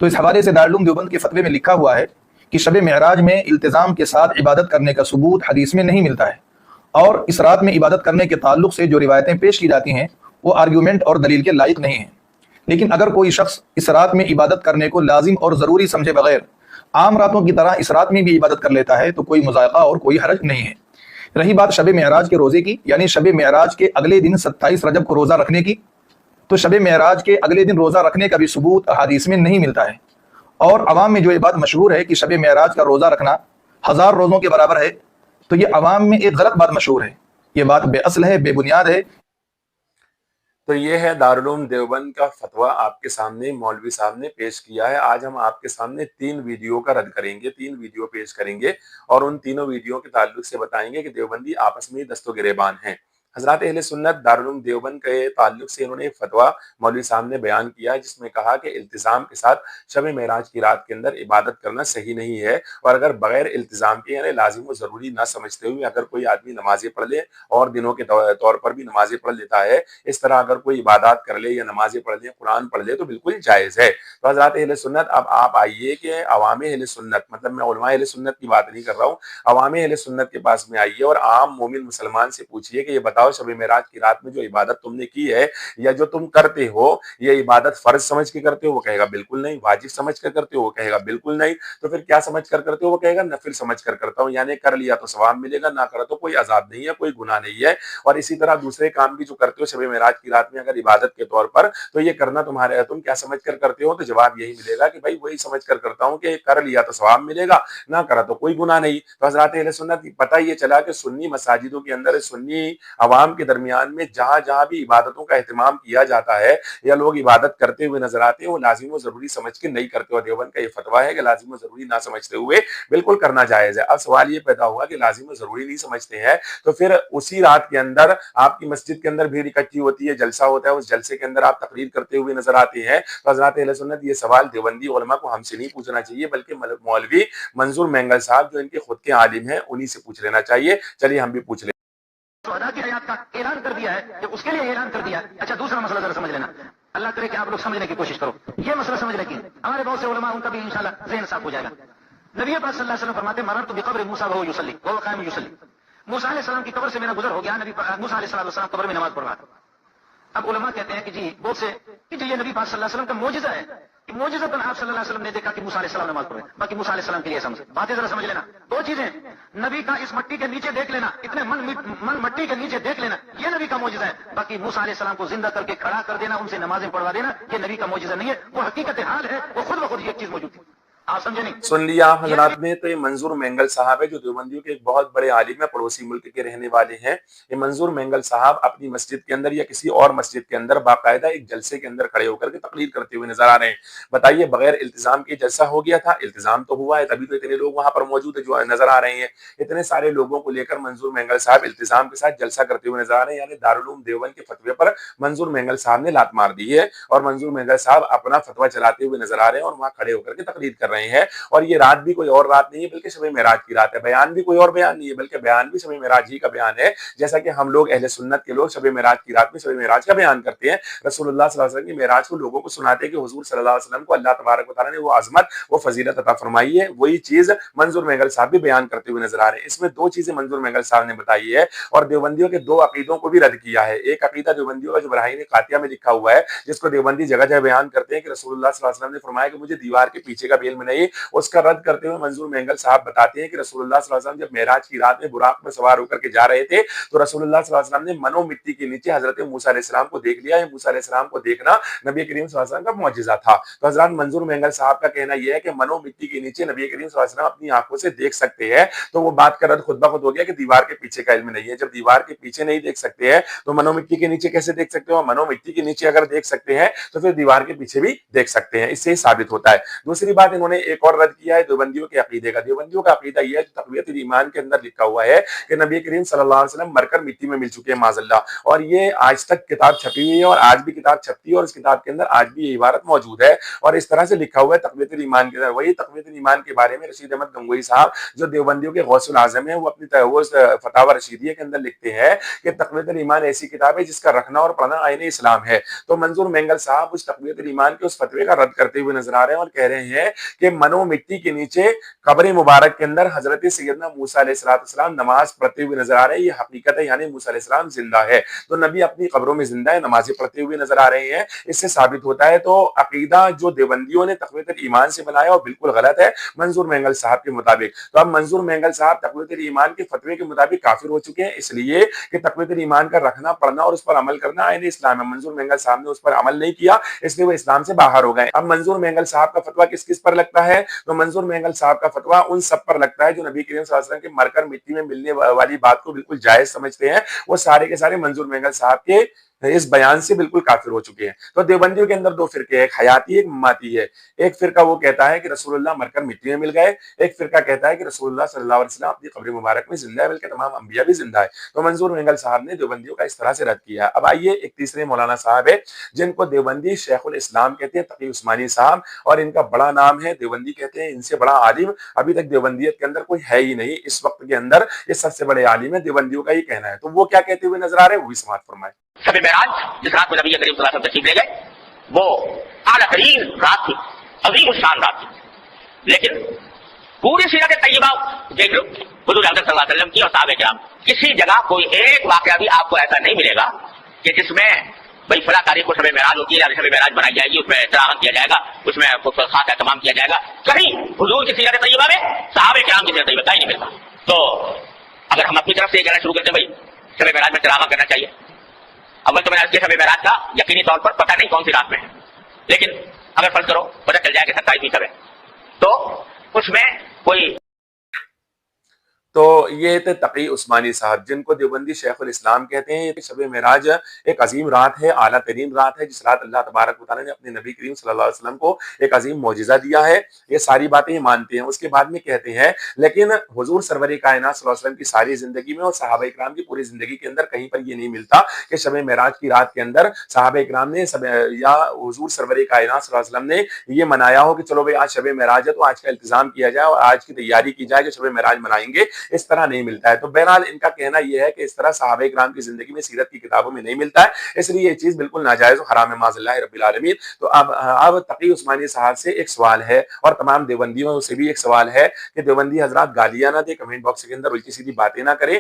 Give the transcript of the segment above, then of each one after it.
تو اس حوالے سے دارالعلوم دیوبند کے فتوے میں لکھا ہوا ہے کہ شب معراج میں التزام کے ساتھ عبادت کرنے کا ثبوت حدیث میں نہیں ملتا ہے، اور اس رات میں عبادت کرنے کے تعلق سے جو روایتیں پیش کی جاتی ہیں وہ آرگیومنٹ اور دلیل کے لائق نہیں ہیں۔ لیکن اگر کوئی شخص اس رات میں عبادت کرنے کو لازم اور ضروری سمجھے بغیر عام راتوں کی طرح اس رات میں بھی عبادت کر لیتا ہے تو کوئی مذائقہ اور کوئی حرج نہیں ہے۔ رہی بات شب معراج کے روزے کی، یعنی شب معراج کے اگلے دن 27 رجب کو روزہ رکھنے کی، تو شب معراج کے اگلے دن روزہ رکھنے کا بھی ثبوت احادیث میں نہیں ملتا ہے، اور عوام میں جو یہ بات مشہور ہے کہ شب معراج کا روزہ رکھنا 1000 روزوں کے برابر ہے، تو یہ عوام میں ایک غلط بات مشہور ہے، یہ بات بے اصل ہے، بے بنیاد ہے۔ تو یہ ہے دارالعلوم دیوبند کا فتویٰ آپ کے سامنے مولوی صاحب نے پیش کیا ہے۔ آج ہم آپ کے سامنے 3 ویڈیو کا رد کریں گے، 3 ویڈیو پیش کریں گے اور ان تینوں ویڈیو کے تعلق سے بتائیں گے کہ دیوبندی آپس میں دست و گریبان ہیں۔ حضرات اہل سنت دارالعلوم دیوبند کے تعلق سے انہوں نے ایک فتویٰ مولوی صاحب نے بیان کیا ہے، جس میں کہا کہ التزام کے ساتھ شب معراج کی رات کے اندر عبادت کرنا صحیح نہیں ہے، اور اگر بغیر التزام کے یعنی لازم و ضروری نہ سمجھتے ہوئے اگر کوئی آدمی نمازیں پڑھ لے اور دنوں کے طور پر بھی نمازیں پڑھ لیتا ہے، اس طرح اگر کوئی عبادات کر لے یا نمازیں پڑھ لے، قرآن پڑھ لے تو بالکل جائز ہے۔ تو حضرات اہل سنت اب آپ آئیے کہ عوام اہل سنت، مطلب میں علماء اہل سنت کی بات نہیں کر رہا ہوں، عوام اہل سنت کے پاس میں آئیے اور عام مومن مسلمان سے پوچھئے کہ یہ بتاؤ شب معراج کی رات میں جو عبادت تم نے کی ہے یا جو تم کرتے ہو، یہ عبادت فرض سمجھ کے کرتے ہو؟ وہ کہے گا بالکل نہیں۔ واجب سمجھ کر کرتے ہو؟ وہ کہے گا بالکل نہیں۔ تو پھر کیا سمجھ کر کرتے ہو؟ وہ کہے گا نفل سمجھ کر کرتا ہوں، یعنی کر لیا تو ثواب ملے گا، نہ کرا تو کوئی عذاب نہیں ہے، کوئی گناہ نہیں ہے۔ اور اسی طرح دوسرے کام بھی جو کرتے ہو شب معراج کی رات میں اگر عبادت کے طور پر، تو یہ کرنا تم کیا سمجھ کر کرتے ہو؟ تو جواب یہی ملے گا کہ بھائی وہی سمجھ کر کرتا ہوں کہ کر لیا تو ثواب ملے گا، نہ کرا تو کوئی گناہ نہیں۔ تو حضرات اہل سنت پتہ یہ چلا کہ سنی مساجدوں کے اندر، سنی عوام کے درمیان میں جہاں جہاں بھی عبادتوں کا اہتمام کیا جاتا ہے یا لوگ عبادت کرتے ہوئے نظر آتے ہیں، وہ لازم و ضروری سمجھ کے نہیں کرتے، اور دیوبند کا یہ فتویٰ ہے کہ لازم و ضروری نہ سمجھتے ہوئے بالکل کرنا جائز ہے۔ اب سوال یہ پیدا ہوا کہ لازم و ضروری نہیں سمجھتے ہیں تو پھر اسی رات کے اندر آپ کی مسجد کے اندر بھیڑ اکٹھی ہوتی ہے، جلسہ ہوتا ہے، اس جلسے کے اندر آپ تقریر کرتے ہوئے نظر آتے ہیں، تو حضرات اہل سنت یہ سوال دیوبندی علماء کو ہم سے نہیں پوچھنا چاہیے، بلکہ مولوی منظور مینگل صاحب جو ان کے خود کے عالم ہیں انہی سے پوچھ لینا چاہیے۔ چلیے ہم بھی پوچھ لیں۔ شہداء کی حیات کا اعلان کر دیا ہے کہ اس کے لیے اعلان کر دیا ہے۔ اچھا دوسرا مسئلہ ذرا سمجھ لینا، اللہ کرے کہ آپ لوگ سمجھنے کی کوشش کرو، یہ مسئلہ سمجھنے کی ہمارے بہت سے علماء ان کا بھی انشاءاللہ ذہن صاف ہو جائے گا۔ نبی پاک صلی اللہ علیہ وسلم فرماتے مررت بقبر موسیٰ وہو یصلی وہو قائم یصلی، موسیٰ علیہ السلام کی قبر سے میرا گزر ہو گیا، موسیٰ علیہ السلام قبر میں نماز پڑھ رہا تھا۔ اب علماء کہتے ہیں کہ جی بہت سے کہ جی یہ نبی پاک صلی اللہ علیہ وسلم کا معجزہ ہے، معجزتاً آپ صلی اللہ علیہ وسلم نے دیکھا کہ موسیٰ علیہ السلام نماز پڑھ رہے ہیں، باقی موسیٰ علیہ السلام کے لیے سمجھ باتیں ذرا سمجھ لینا۔ 2 چیزیں، نبی کا اس مٹی کے نیچے دیکھ لینا، اتنے من مٹی کے نیچے دیکھ لینا، یہ نبی کا معجزہ ہے۔ باقی موسیٰ علیہ السلام کو زندہ کر کے کھڑا کر دینا، ان سے نمازیں پڑھوا دینا، یہ نبی کا معجزہ نہیں ہے، وہ حقیقت حال ہے، وہ خود بخود یہ چیز موجود تھی۔ آپ سمجھے نہیں؟ سن لیا حضرات نے، تو یہ منظور مینگل صاحب ہے جو دیوبندیوں کے ایک بہت بڑے عالم ہے، پڑوسی ملک کے رہنے والے ہیں۔ یہ منظور مینگل صاحب اپنی مسجد کے اندر یا کسی اور مسجد کے اندر باقاعدہ ایک جلسے کے اندر کھڑے ہو کر کے تقریر کرتے ہوئے نظر آ رہے ہیں۔ بتائیے بغیر التزام کے جلسہ ہو گیا تھا؟ التزام تو ہوا ہے، تبھی تو اتنے لوگ وہاں پر موجود ہیں جو نظر آ رہے ہیں۔ اتنے سارے لوگوں کو لے کر منظور مینگل صاحب التزام کے ساتھ جلسہ کرتے ہوئے نظر آ رہے ہیں، یعنی دارالعلوم دیوبند کے فتوے پر منظور مینگل صاحب نے لات مار دی ہے، اور منظور مینگل صاحب اپنا فتویٰ چلاتے ہوئے نظر آ رہے ہیں اور وہاں کھڑے ہو کر کے تقریر کر رہے ہیں۔ اور یہ رات بھی کوئی اور رات نہیں ہے بلکہ شب معراج کی رات ہے، بیان بھی کوئی اور بیان نہیں ہے بلکہ بیان بھی شب معراج ہی کا بیان ہے، جیسا کہ ہم لوگ اہل سنت کے لوگ شب معراج کی رات میں شب معراج کا بیان کرتے ہیں۔ رسول اللہ صلی اللہ علیہ وسلم کی معراج کو لوگوں کو سناتے ہیں کہ حضور صلی اللہ علیہ وسلم کو اللہ تبارک و تعالیٰ نے وہ عظمت، وہ فضیلت عطا فرمائی ہے، وہی چیز منظور مینگل صاحب بھی بیان کرتے ہوئے نظر آ رہے ہیں۔ اس میں 2 چیزیں منظور مینگل صاحب نے بتائی ہے اور دیوبندیوں کے 2 عقیدوں کو بھی رد کیا ہے۔ ایک عقیدہ دیوبندیوں کا جو براہین قاطعہ میں لکھا ہوا ہے، جس کو دیوبندی جگہ جگہ بیان کرتے ہیں کہ رسول اللہ صلی اللہ علیہ وسلم نے فرمایا کہ مجھے دیوار کے پیچھے کا بھی علم نہیں، اس کا رد کرتے ہوئے منظور مینگل صاحب بتاتے ہیں کہ رسول اللہ صلی اللہ علیہ وسلم جب معراج کی رات میں براق میں سوار ہو کر کے جا رہے تھے تو رسول اللہ صلی اللہ علیہ وسلم نے منو مٹی کے نیچے حضرت موسیٰ علیہ السلام کو دیکھ لیا۔ موسیٰ علیہ السلام کو دیکھنا نبی کریم صلی اللہ علیہ وسلم کا معجزہ تھا۔ تو حضرات منظور مینگل صاحب کا کہنا یہ ہے کہ منو مٹی کے نیچے نبی کریم صلی اللہ علیہ وسلم اپنی آنکھوں سے دیکھ سکتے ہیں، تو وہ بات کا رد خود بخود ہو گیا کہ دیوار کے پیچھے کا علم نہیں ہے۔ جب دیوار کے پیچھے نہیں دیکھ سکتے ہیں تو منو مٹی کے نیچے کیسے دیکھ سکتے ہو؟ منو مٹی کے نیچے اگر دیکھ سکتے ہیں تو پھر دیوار کے پیچھے بھی دیکھ سکتے ہیں، اس سے ثابت ہوتا ہے۔ دوسری بات انہوں نے ने एक और रद्द किया है देवबंदियों के अकीदे का। देवबंदियों का अकीदा यह है, जो तक़वियतुल ईमान के अंदर लिखा हुआ है कि नबी करीम सल्लल्लाहु अलैहि वसल्लम मरकर मिट्टी में मिल चुके हैं माज़अल्लाह, और ये आज तक किताब छपी हुई है और आज भी किताब छपती है और इस किताब के अंदर आज भी ये इबारत मौजूद है और इस तरह से लिखा हुआ है तक़वियतुल ईमान के अंदर। वही तक़वियतुल ईमान के बारे में रशीद अहमद गंगोही साहब जो देवबंदियों के गौसुल आज़म है, वो अपनी फतावा रशीदिया के अंदर लिखते हैं कि तक़वियतुल ईमान ऐसी किताब है जिसका रखना और पढ़ना आईने इस्लाम है। तो मंजूर मेंगल साहब उस तक़वियतुल ईमान के उस फतवे का रद्द करते हुए नजर आ रहे हैं और कह रहे हैं कि मनो मिट्टी के नीचे कब्र मुबारक के अंदर हजरत सैयदना मूसा अलैहिस्सलाम नमाज पढ़ते हुए नजर आ रहे हैं। ये हकीकत है, यानी मूसा अलैहिस्सलाम जिंदा है, तो नबी अपनी कब्रों में जिंदा है, नमाजें पढ़ते हुए नजर आ रहे हैं। इससे साबित होता है तो अकीदा जो देवबंदियों ने तक़वियतुल ईमान से बनाया और बिल्कुल गलत है मंजूर मेंगल साहब के मुताबिक। तो अब मंजूर मेंगल साहब तक़वियतुल ईमान के फतवे के मुताबिक काफिर हो चुके हैं, इसलिए कि तक़वियतुल ईमान का रखना पढ़ना और उस पर अमल करना आईने इस्लाम है। मंजूर मेंगल साहब ने उस पर अमल नहीं किया, इसलिए वो इस्लाम से बाहर हो गए। अब मंजूर मेंगल साहब का फतवा किस किस पर लगता है? तो मंजूर मेंगल साहब का फतवा उन सब पर लगता है जो नबी करीम सल्लल्लाहु अलैहि वसल्लम के मरकर मिट्टी में मिलने वाली बात को बिल्कुल जायज समझते हैं। वो सारे के सारे मंजूर मेंगल साहब के इस बयान से बिल्कुल काफिर हो चुके हैं। तो देवबंदियों के अंदर दो फिरके हैं, एक हयाती एक ममाती है। एक फिरका वो कहता है कि रसूलुल्लाह मरकर मिट्टी में मिल गए, एक फिरका कहता है कि रसूलुल्लाह सल्लल्लाहु अलैहि वसल्लम अपनी कब्र मुबारक में जिंदा है, बल्कि तमाम अंबिया भी जिंदा है। तो मंजूर मेंगल साहब ने देवबंदियों का इस तरह से रद्द किया। अब आइए एक तीसरे मौलाना साहब है जिनको देवबंदी शेखुल इस्लाम कहते हैं, तकी उस्मानी साहब, और इनका बड़ा नाम है, देवबंदी कहते हैं। इनसे बड़ा आलिम अभी तक देवबंदियत के अंदर कोई है ही नहीं। इस वक्त के अंदर ये सबसे बड़े आलिम है, देवबंदियों का ये कहना है। तो वो क्या कहते हुए नजर आ रहे हैं, वो भी समाअत फरमाए। शब-ए मेराज जिस रात में नबी करीम सल्लल्लाहु अलैहि वसल्लम तशरीफ ले गए, वो आला तरीन रात थी, अजीम शान रात थी। लेकिन पूरी सीरत तय्यबा देख लो हुजूर अक़दस सल्लल्लाहु अलैहि वसल्लम की और सहाबा किराम, किसी जगह कोई एक वाकया भी आपको ऐसा नहीं मिलेगा कि जिसमें भाई फला तारीख को शब-ए मेराज होती है या शब-ए मेराज बनाई जाएगी, उसमें एहतराम किया जाएगा, उसमें खास एहतमाम किया जाएगा। कहीं हुजूर की सीरत तय्यबा में सहाबा किराम की सीरत तय्यबा नहीं मिलता। तो अगर हम अपनी तरफ से कहना शुरू करते हैं भाई शब-ए मेराज में एहतराम करना चाहिए, अव्वल तो मैंने शब-ए मेराज का यकीनी तौर पर पता नहीं कौन सी रात में है, लेकिन अगर फर्ज करो पता चल जाए कि 27वीं शब है, तो उसमें कोई। तो ये थे तकी उस्मानी साहब जिनको देवबंदी शेखुल इस्लाम कहते हैं। शब-ए मेराज एक अजीम रात है, आला तरीन रात है, जिस रात अल्लाह तबारक व तआला ने अपने नबी करीम सल्लल्लाहु अलैहि वसल्लम को एक अजीम मौजिज़ा दिया है। ये सारी बातें ये मानते हैं। उसके बाद में कहते हैं लेकिन हुजूर सरवर कायनात सल्लल्लाहु अलैहि वसल्लम की सारी जिंदगी में और सहाबा इकराम की पूरी जिंदगी के अंदर कहीं पर ये नहीं मिलता कि शब-ए मेराज की रात के अंदर सहाबा इकराम ने या हुजूर सरवर कायनात सल्लल्लाहु अलैहि वसल्लम ने ये मनाया हो कि चलो भाई आज शब-ए मेराज है तो आज का इंतजाम किया जाए और आज की तैयारी की जाए कि शब-ए मेराज मनाएंगे। इस तरह नहीं मिलता है। तो बहरहाल इनका कहना यह है कि इस तरह सहाबा इकराम की जिंदगी में सीरत की किताबों में नहीं मिलता है, इसलिए ये चीज बिल्कुल नाजायज और हराम है माज़अल्लाह रब्बिल आलमीन। तो अब तकी उस्मानी साहब से एक सवाल है और तमाम देवबंदियों से भी एक सवाल है कि देवबंदी हजरात गालियां ना दे, कमेंट बॉक्स के अंदर उल्टी सीधी बातें ना करें,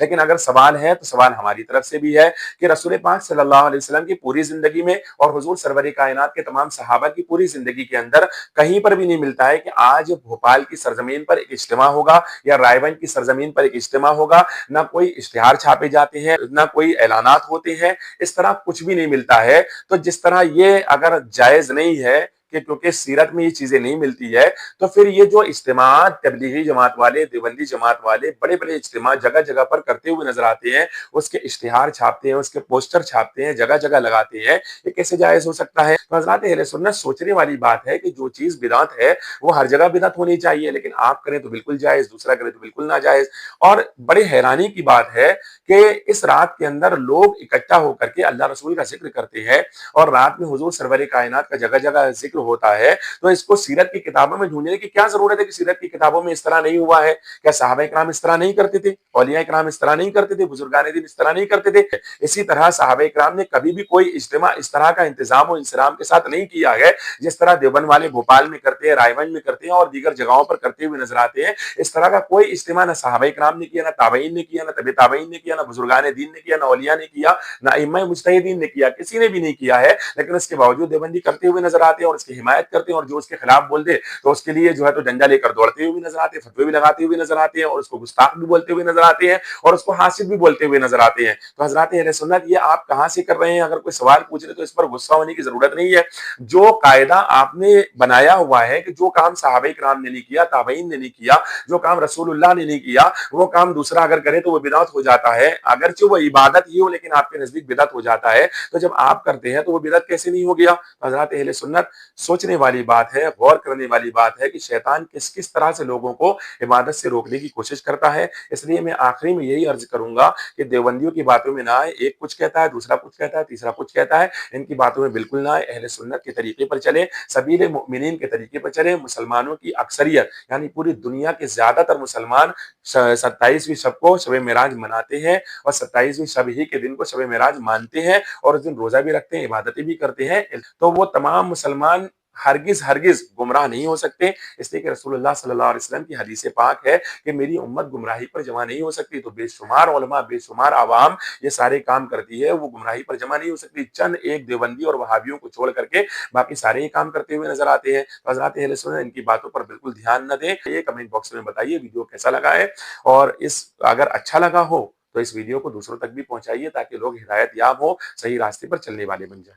लेकिन अगर सवाल है तो सवाल हमारी तरफ से भी है कि रसूल पाक सल्लल्लाहु अलैहि वसल्लम की पूरी जिंदगी में और हुजूर सरवर कायनात के तमाम सहाबा की पूरी जिंदगी के अंदर कहीं पर भी नहीं मिलता है कि आज भोपाल की सरजमीन पर एक इज्तिमा होगा या रायगंज की सरजमीन पर एक इज्तिमा होगा, ना कोई इश्तिहार छापे जाते हैं, ना कोई ऐलानात होते हैं, इस तरह कुछ भी नहीं मिलता है। तो जिस तरह ये अगर जायज नहीं है कि क्योंकि सीरत में ये चीजें नहीं मिलती है, तो फिर ये जो इज्तिमात तबलीगी जमात वाले, देवबंदी जमात वाले बड़े बड़े इज्तिमा जगह जगह पर करते हुए नजर आते हैं, उसके इश्तिहार छापते हैं, उसके पोस्टर छापते हैं, जगह जगह लगाते हैं, ये कैसे जायज हो सकता है? तो हज़रात अहले सुन्नत सोचने वाली बात है कि जो चीज बिदअत है वो हर जगह बिदअत होनी चाहिए, लेकिन आप करें तो बिल्कुल जायज, दूसरा करे तो बिल्कुल नाजायज। और बड़ी हैरानी की बात है कि इस रात के अंदर लोग इकट्ठा होकर के अल्लाह रसूल का जिक्र करते हैं और रात में हुजूर सरवर कायनात का जगह जगह जिक्र होता है, तो इसको सीरत की किताबों में ढूंढने की क्या जरूरत है कि सीरत की किताबों में इस तरह नहीं हुआ है? क्या सहाबा इकराम इस तरह नहीं करते थे? औलिया इकराम इस तरह नहीं करते थे? बुजुर्गान दीन इस तरह नहीं करते थे? इसी तरह सहाबा इकराम ने कभी भी कोई इज्तिमा इस तरह का इंतजाम और इंसराम के साथ नहीं किया है जिस तरह देवबंद वाले भोपाल में करते हैं, रायगंज में करते हैं और दीगर जगहों पर करते हुए नजर आते हैं। इस तरह का कोई इज्तिमा ना सहाबा इकराम ने किया, ना ताबईन ने किया, ना तबे ताबईन ने किया, ना बुजुर्गान दीन ने किया, ना औलिया ने किया, ना इमाम मुज्तहिदीन ने किया, किसी ने भी नहीं किया है। लेकिन उसके बावजूद देवबंदी करते हुए नजर आते हैं और उसकी हिमायत करते हैं, और जो उसके खिलाफ बोल दे तो उसके लिए जो है तो डंडा लेकर दौड़ते हुए नजर आते हैं, फतवे भी लगाते हुए नजर आते हैं, और उसको गुस्ताख भी बोलते हुए नजर आते हैं, और उसको हासिद भी बोलते हुए नजर आते हैं। तो हज़रात अहले सुन्नत ये आप कहां से कर रहे हैं? अगर कोई सवाल पूछ रहे तो इस पर गुस्सा होने की जरूरत नहीं है। जो कायदा आपने बनाया हुआ है कि जो काम सहाबा इकराम ने नहीं किया, ताबईन ने नहीं किया, जो काम रसूलुल्लाह ने नहीं किया, वो काम दूसरा अगर करे तो वो बिदअत हो जाता है। अगरचे वो इबादत ही हो लेकिन आपके नजदीक बिदअत हो जाता है। तो जब आप करते हैं तो वो बिदअत कैसे नहीं हो गया? हज़रात अहले सुन्नत सोचने वाली बात है, गौर करने वाली बात है कि शैतान किस किस तरह से लोगों को इबादत से रोकने की कोशिश करता है। इसलिए मैं आखिरी में यही अर्ज करूंगा कि देवबंदियों की बातों में ना आए, एक कुछ कहता है, दूसरा कुछ कहता है, तीसरा कुछ कहता है, इनकी बातों में बिल्कुल ना आए, अहले सुन्नत के तरीके पर चले, सबील मुमिनीन के तरीके पर चले। मुसलमानों की अक्सरियत यानी पूरी दुनिया के ज्यादातर मुसलमान 27वीं शब को शब मेराज मनाते हैं और 27वीं शब ही के दिन को शब मेराज मानते हैं और उस दिन रोजा भी रखते हैं, इबादतें भी करते हैं। तो वो तमाम मुसलमान हरगिज गुमराह नहीं हो सकते, इसलिए कि रसूलुल्लाह सल्लल्लाहु अलैहि वसल्लम की हदीस पाक है कि मेरी उम्मत गुमराही पर जमा नहीं हो सकती। तो बेशुमार उलमा, बेशुमार आवाम ये सारे काम करती है, वो गुमराही पर जमा नहीं हो सकती। चंद एक देवबंदी और वहाबियों को छोड़ करके बाकी सारे ही काम करते हुए नजर आते हैं। तो हज़रात अहले सुन्नत इनकी बातों पर बिल्कुल ध्यान न दें। ये कमेंट बॉक्स में बताइए वीडियो कैसा लगा है, और इस अगर अच्छा लगा हो तो इस वीडियो को दूसरों तक भी पहुंचाइए ताकि लोग हिदायत याब हो, सही रास्ते पर चलने वाले बन जाए।